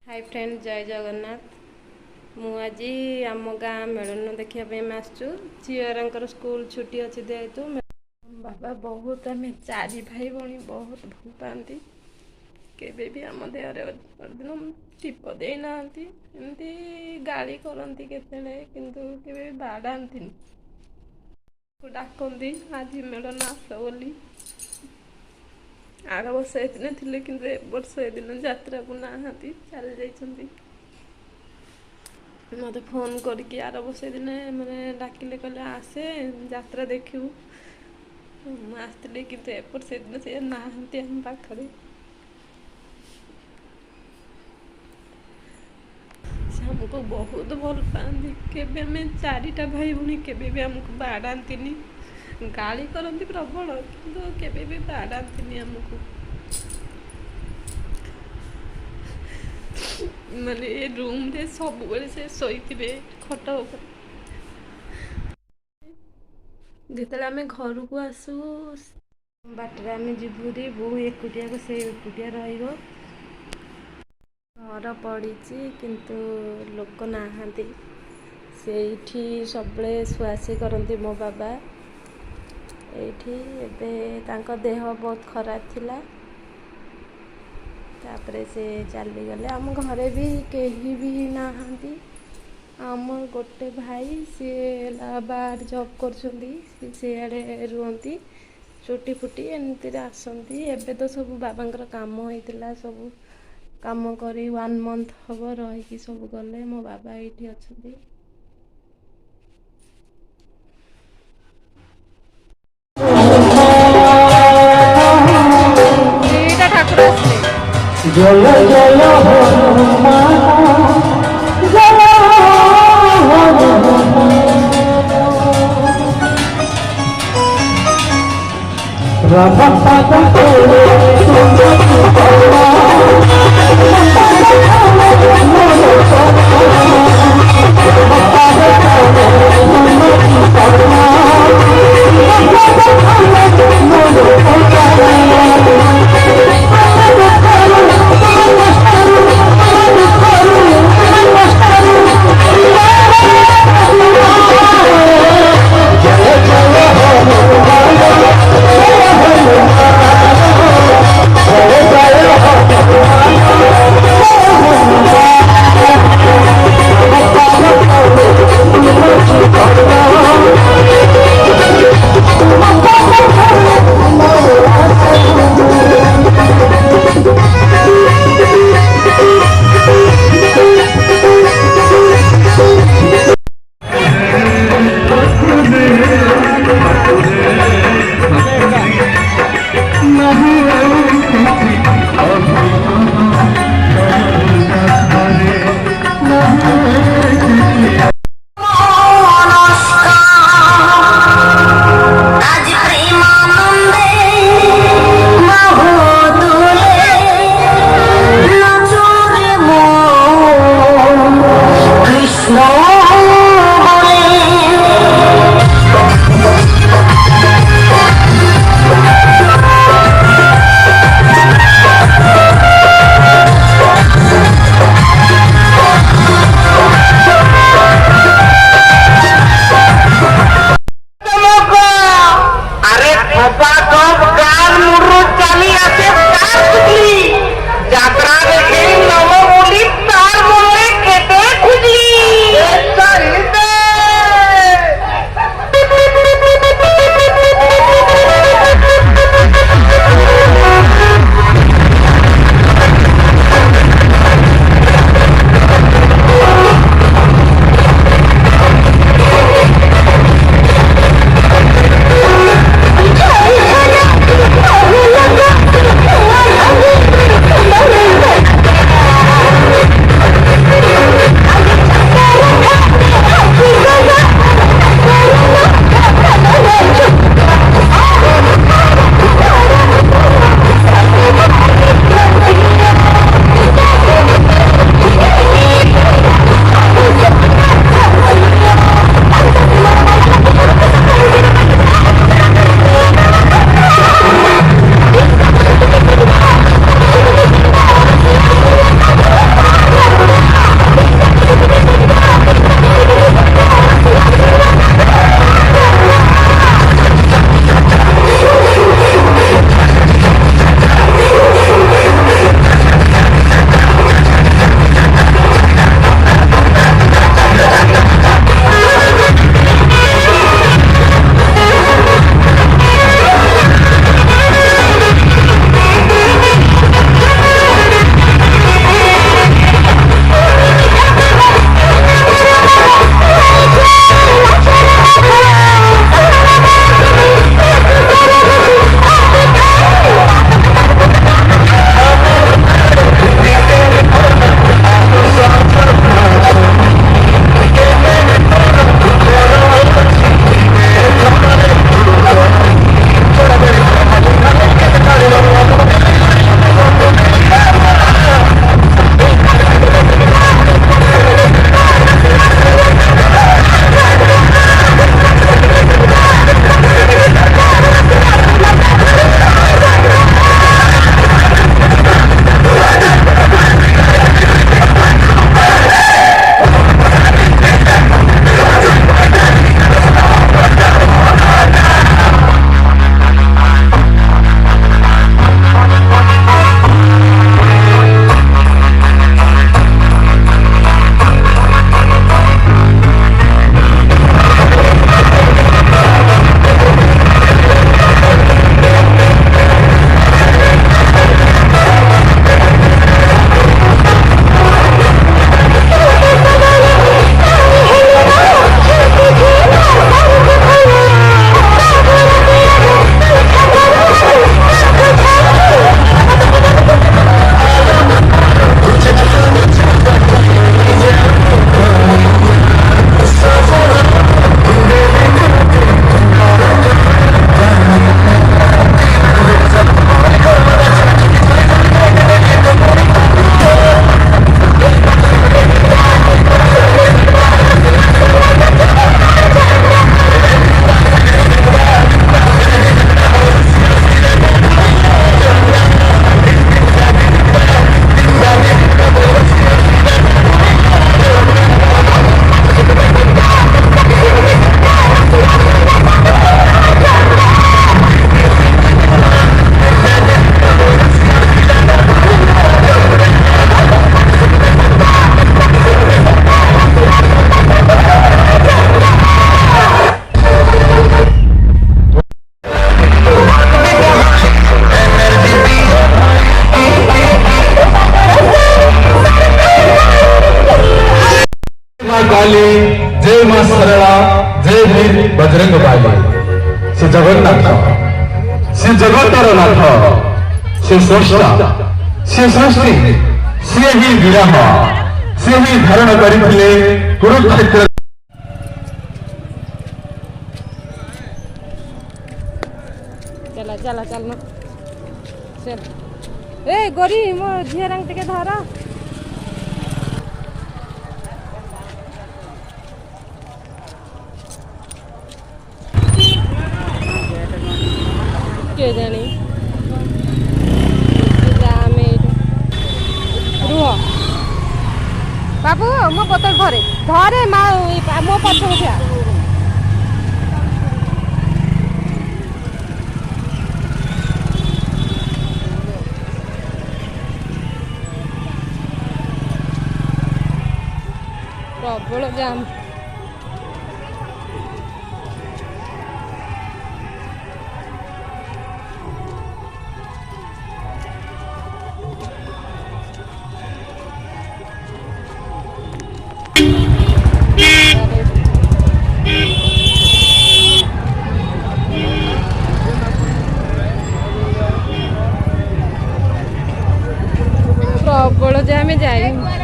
Hi friend जय जगन्नाथ मु आज आम गाँ मेलन देखा आसचु झीर स्कूल छुट्टी अच्छी जेहेतु बाबा बहुत आम चारि भाई भौणी बहुत भल पाती केवे भी आम देहरे दिन टीप देना एमती गाड़ी करती किंतु केवे बाड़ाती डाकती आज मेलन आस बोली आर वर्ष दिन थे कि वर्ष दिन जात्रा को नहांती चली जाइए मत फोन करके आर वर्ष दिन मैंने डाकिले कहले आसे जात्रा देखू आसती कि एपट से दिन से नहांती आम पाखे से आमको बहुत भल पाती केवे आम चारिटा भाई भौणी केवे भी आमको बाड़ाती गाड़ी करती प्रबल कि केवे भी बाड़ाती आमको माने ए रूम रे सब बेले से शोथे खट जिते आम घर को आसू बाटर आम जीवरी बो एकुटिया को से एकुटिया घर पड़ी किंतु लोक नहांती से सब शुआशी करती मो बाबा ये देह बहुत खराब थिला तापरे से चली गले आम घरे भी कहीं भी नहांती आम गोटे भाई सी बाहर जॉब कर सियाड़े रुहती छुट्टी फुटी एमती आसती एबे तो सब बाबांकर काम होइतिला सब काम करी 1 मंथ हम रही सब गले मो बाबा ये अच्छे जय जय काली, जय मां सरला, जय वीर बजरंग बाली। से जगन्नाथ, से जगतर नाथ, से स्रष्टा, से सृष्टि, से ही विराम, से ही धारण करथिले कुरुक्षेत्र। चला चला चल चल ए गोरी मो झील रंग टिके धर के जानी रुह बाबू मो बोतल धरे धरे मो पछ उठा प्रबल जाम प्रबल जाम जाए